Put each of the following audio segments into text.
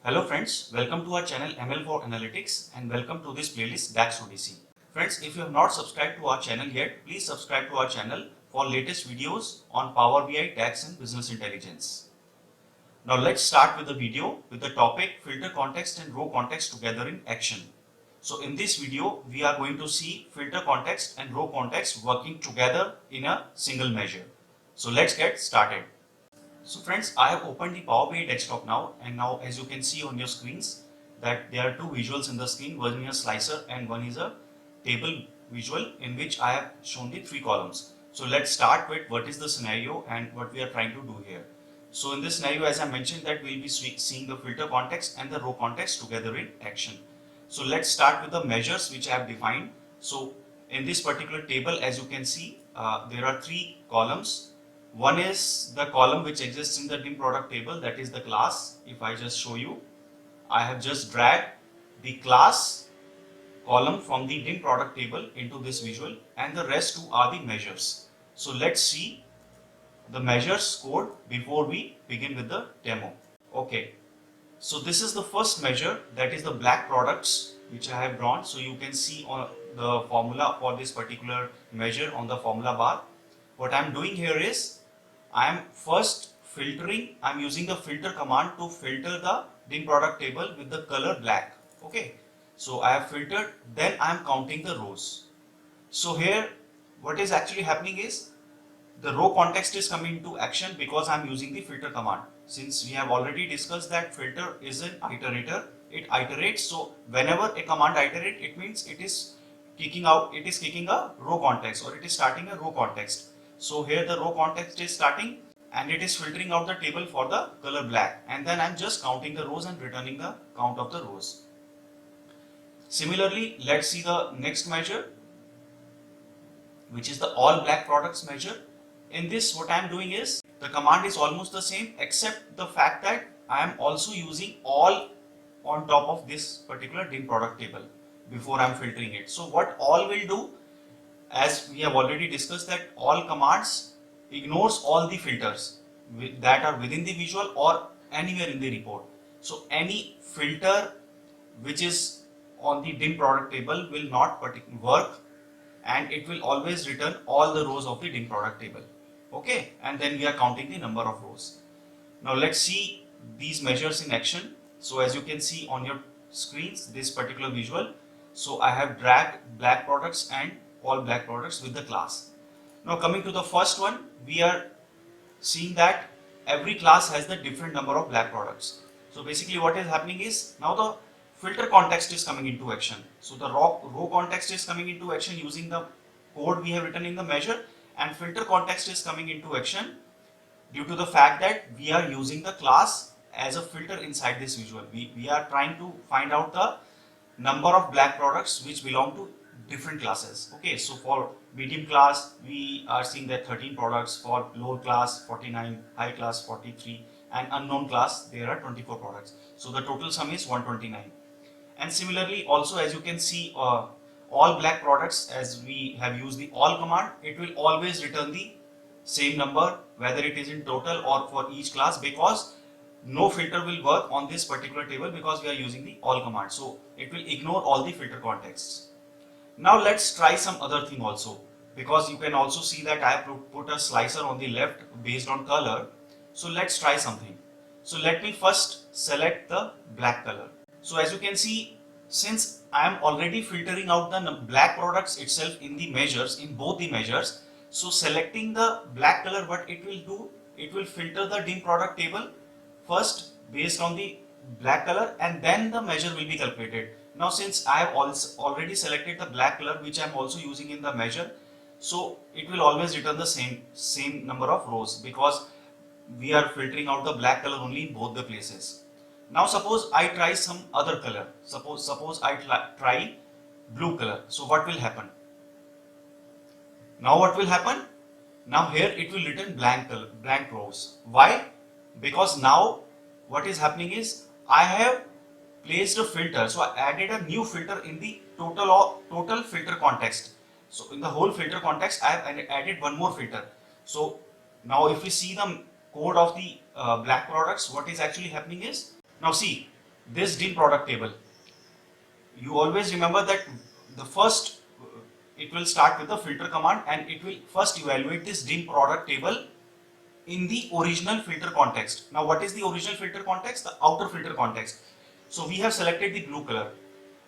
Hello friends, welcome to our channel ML for Analytics and welcome to this playlist DAX Odyssey. Friends, if you have not subscribed to our channel yet, please subscribe to our channel for latest videos on Power BI, DAX and Business Intelligence. Now let's start with the video with the topic filter context and row context together in action. So in this video, we are going to see filter context and row context working together in a single measure. So let's get started. So friends, I have opened the Power BI desktop now, and now as you can see on your screens that there are two visuals in the screen. One is a slicer and one is a table visual in which I have shown the three columns. So let's start with what is the scenario and what we are trying to do here. So in this scenario, as I mentioned, that we'll be seeing the filter context and the row context together in action. So let's start with the measures which I have defined. So in this particular table, as you can see, there are three columns. One is the column which exists in the dim product table, that is the class. If I just show you, I have just dragged the class column from the dim product table into this visual, and the rest two are the measures. So let's see the measures code before we begin with the demo. Okay, so this is the first measure, that is the black products which I have drawn. So you can see on the formula for this particular measure on the formula bar. What I am doing here is I am first filtering. I am using the filter command to filter the dim product table with the color black. Okay, so I have filtered, then I am counting the rows. So here what is actually happening is the row context is coming into action because I am using the filter command. Since we have already discussed that filter is an iterator, it iterates. So whenever a command iterates, it means it is kicking a row context, or it is starting a row context. So here the row context is starting and it is filtering out the table for the color black, and then I am just counting the rows and returning the count of the rows. Similarly, let's see the next measure, which is the all black products measure. In this, what I am doing is the command is almost the same, except the fact that I am also using all on top of this particular dim product table before I am filtering it. So what all will do, as we have already discussed, that all commands ignores all the filters that are within the visual or anywhere in the report. So any filter which is on the dim product table will not work, and it will always return all the rows of the dim product table. Okay, and then we are counting the number of rows. Now let's see these measures in action. So as you can see on your screens, this particular visual, so I have dragged black products and all black products with the class. Now coming to the first one, we are seeing that every class has the different number of black products. So basically what is happening is now the filter context is coming into action. So the row context is coming into action using the code we have written in the measure, and filter context is coming into action due to the fact that we are using the class as a filter inside this visual. We are trying to find out the number of black products which belong to different classes. Okay, so for medium class we are seeing that 13 products, for lower class 49, high class 43, and unknown class there are 24 products. So the total sum is 129. And similarly also, as you can see, all black products, as we have used the all command, it will always return the same number whether it is in total or for each class, because no filter will work on this particular table because we are using the all command. So it will ignore all the filter contexts. Now let's try some other thing also, because you can also see that I have put a slicer on the left based on color. So let's try something. So let me first select the black color. So as you can see, since I am already filtering out the black products itself in the measures, in both the measures, so selecting the black color, what it will do, it will filter the dim product table first based on the black color, and then the measure will be calculated. Now since I have already selected the black color which I am also using in the measure, so it will always return the same number of rows, because we are filtering out the black color only in both the places. Now suppose I try some other color. Suppose I try blue color. So what will happen? Now what will happen? Now here it will return blank rows. Why? Because now what is happening is I have placed a filter. So I added a new filter in the total filter context. So in the whole filter context, I have added one more filter. So now if we see the code of the black products, what is actually happening is, now see, this dim product table, you always remember that the first, it will start with the filter command and it will first evaluate this dim product table in the original filter context. Now what is the original filter context? The outer filter context. So we have selected the blue color.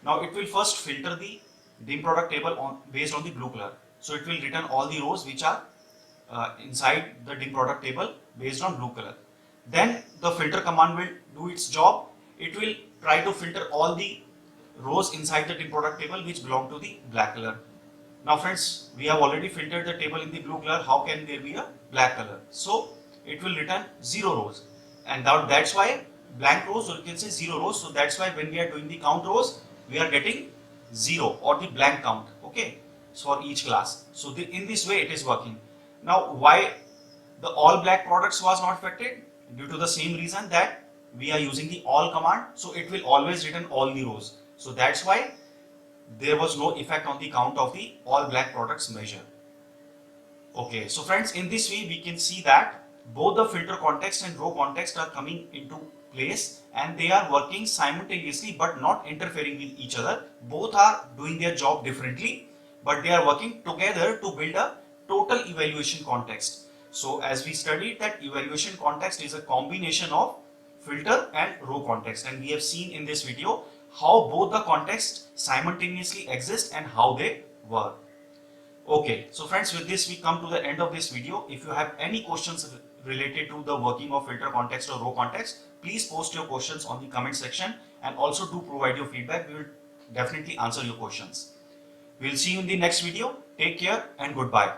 Now it will first filter the dim product table based on the blue color. So it will return all the rows which are inside the dim product table based on blue color. Then the filter command will do its job. It will try to filter all the rows inside the dim product table which belong to the black color. Now friends, we have already filtered the table in the blue color. How can there be a black color? So it will return 0 rows, and that's why blank rows, or you can say 0 rows. So that's why when we are doing the count rows, we are getting 0 or the blank count, okay, so for each class. So in this way it is working. Now why the all black products was not affected? Due to the same reason that we are using the all command, so it will always return all the rows. So that's why there was no effect on the count of the all black products measure. Okay, so friends, in this way we can see that both the filter context and row context are coming into place and they are working simultaneously but not interfering with each other. Both are doing their job differently, but they are working together to build a total evaluation context. So as we studied that evaluation context is a combination of filter and row context, and we have seen in this video how both the contexts simultaneously exist and how they work. Okay, so friends, with this we come to the end of this video. If you have any questions related to the working of filter context or row context, please post your questions on the comment section, and also do provide your feedback. We will definitely answer your questions. We will see you in the next video. Take care and goodbye.